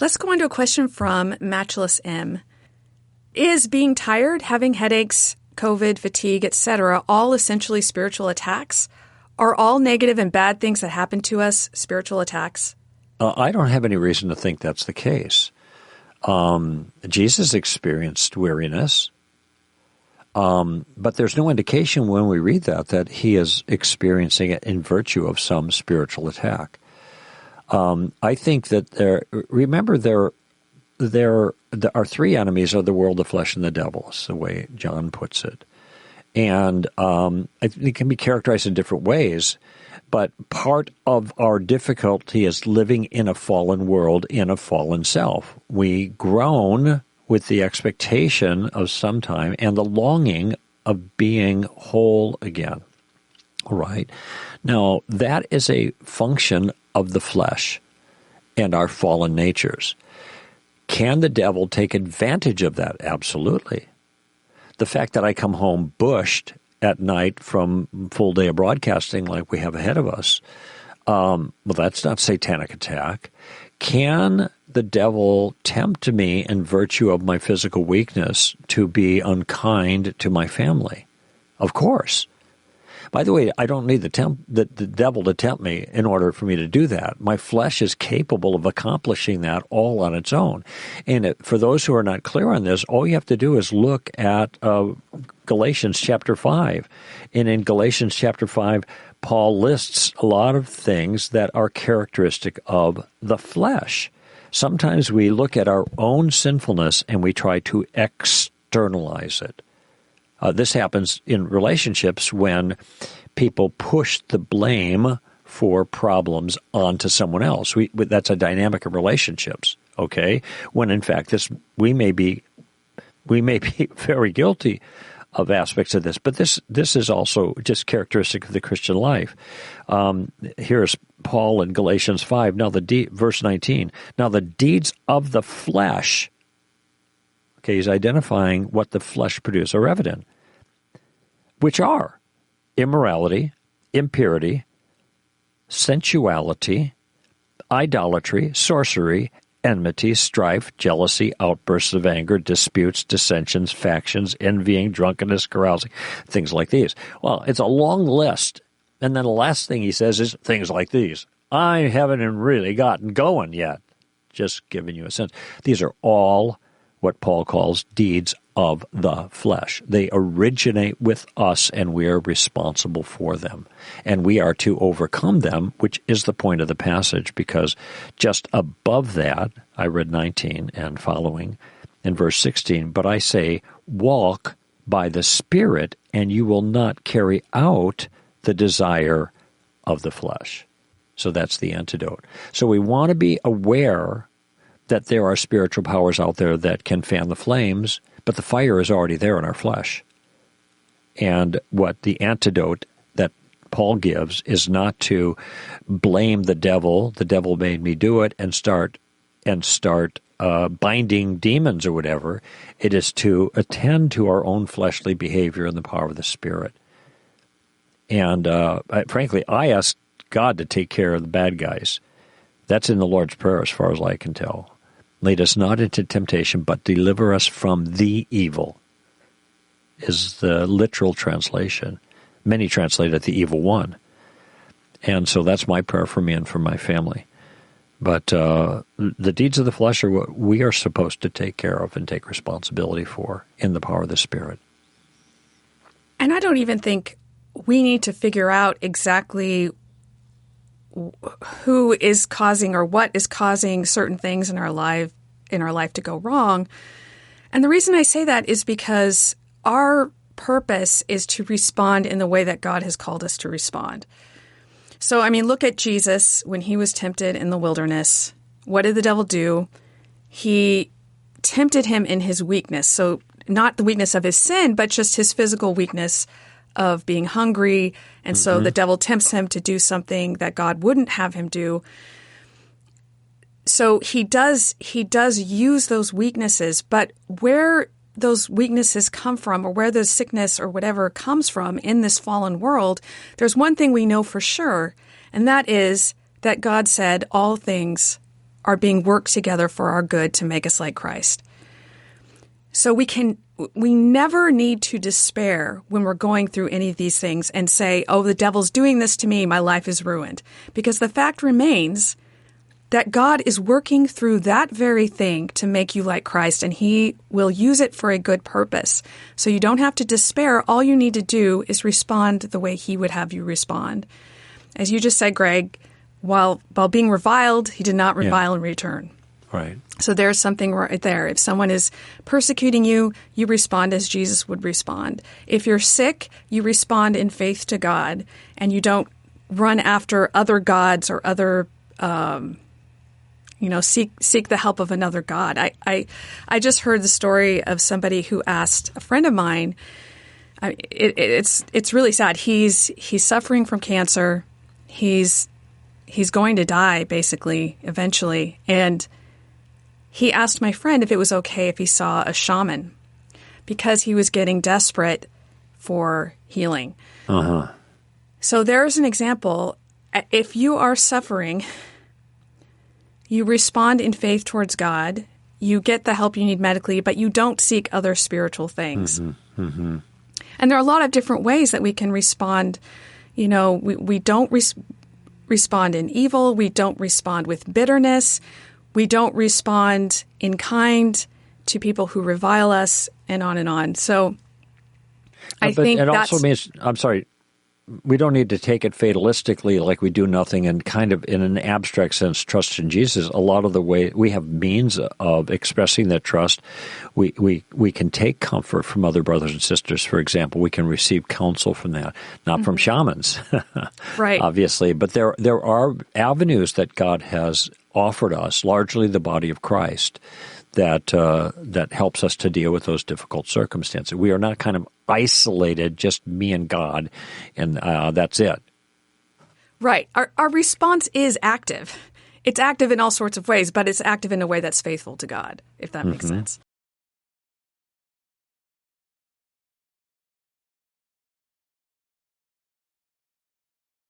Let's go on to a question from Matchless M. Is being tired, having headaches, COVID, fatigue, etc., all essentially spiritual attacks? Are all negative and bad things that happen to us spiritual attacks? I don't have any reason to think that's the case. Jesus experienced weariness, but there's no indication when we read that he is experiencing it in virtue of some spiritual attack. I think that there are three enemies of the world, the flesh, and the devil, is the way John puts it. And it can be characterized in different ways, but part of our difficulty is living in a fallen world, in a fallen self. We groan with the expectation of some time and the longing of being whole again. All right. Now, that is a function of the flesh and our fallen natures. Can the devil take advantage of that? Absolutely. The fact that I come home bushed at night from full day of broadcasting like we have ahead of us, well, that's not satanic attack. Can the devil tempt me in virtue of my physical weakness to be unkind to my family? Of course. By the way, I don't need the devil to tempt me in order for me to do that. My flesh is capable of accomplishing that all on its own. And for those who are not clear on this, all you have to do is look at Galatians chapter 5. And in Galatians chapter 5, Paul lists a lot of things that are characteristic of the flesh. Sometimes we look at our own sinfulness and we try to externalize it. This happens in relationships when people push the blame for problems onto someone else. That's a dynamic of relationships, okay? When in fact we may be very guilty of aspects of this, but this is also just characteristic of the Christian life. Here's Paul in Galatians 5. Now verse 19. Now the deeds of the flesh. Okay, he's identifying what the flesh produces, are evident, which are immorality, impurity, sensuality, idolatry, sorcery, enmity, strife, jealousy, outbursts of anger, disputes, dissensions, factions, envying, drunkenness, carousing, things like these. Well, it's a long list. And then the last thing he says is things like these. I haven't really gotten going yet. Just giving you a sense. These are all what Paul calls deeds of the flesh. They originate with us, and we are responsible for them. And we are to overcome them, which is the point of the passage, because just above that, I read 19 and following in verse 16, but I say, walk by the Spirit, and you will not carry out the desire of the flesh. So that's the antidote. So we want to be aware that there are spiritual powers out there that can fan the flames, but the fire is already there in our flesh. And what the antidote that Paul gives is not to blame the devil made me do it, and start binding demons or whatever. It is to attend to our own fleshly behavior in the power of the Spirit. And frankly, I ask God to take care of the bad guys. That's in the Lord's Prayer as far as I can tell. Lead us not into temptation, but deliver us from the evil, is the literal translation. Many translate it the evil one. And so that's my prayer for me and for my family. But the deeds of the flesh are what we are supposed to take care of and take responsibility for in the power of the Spirit. And I don't even think we need to figure out exactly who is causing or what is causing certain things in our life to go wrong. And the reason I say that is because our purpose is to respond in the way that God has called us to respond. So, I mean, look at Jesus when he was tempted in the wilderness. What did the devil do? He tempted him in his weakness. So not the weakness of his sin, but just his physical weakness of being hungry. And so the devil tempts him to do something that God wouldn't have him do. So he does use those weaknesses, but where those weaknesses come from, or where the sickness or whatever comes from in this fallen world, there's one thing we know for sure, and that is that God said all things are being worked together for our good to make us like Christ. So we never need to despair when we're going through any of these things and say, oh, the devil's doing this to me, my life is ruined. Because the fact remains that God is working through that very thing to make you like Christ, and he will use it for a good purpose. So you don't have to despair. All you need to do is respond the way he would have you respond. As you just said, Greg, while being reviled, he did not revile in return. Right. So there's something right there. If someone is persecuting you, you respond as Jesus would respond. If you're sick, you respond in faith to God, and you don't run after other gods or other, seek the help of another god. I just heard the story of somebody who asked a friend of mine. It's really sad. He's suffering from cancer. He's going to die basically eventually, and he asked my friend if it was okay if he saw a shaman because he was getting desperate for healing. Uh-huh. So there's an example. If you are suffering, you respond in faith towards God. You get the help you need medically, but you don't seek other spiritual things. Mm-hmm. Mm-hmm. And there are a lot of different ways that we can respond. We don't respond in evil. We don't respond with bitterness. We don't respond in kind to people who revile us, and on and on. So I think it that's... also means, I'm sorry, we don't need to take it fatalistically like we do nothing and kind of in an abstract sense trust in Jesus. A lot of the way we have means of expressing that trust. We can take comfort from other brothers and sisters, for example. We can receive counsel from that, not from shamans, right? Obviously. But there are avenues that God has offered us, largely the body of Christ, that helps us to deal with those difficult circumstances. We are not kind of isolated, just me and God, and that's it. Right. Our response is active. It's active in all sorts of ways, but it's active in a way that's faithful to God, if that makes sense.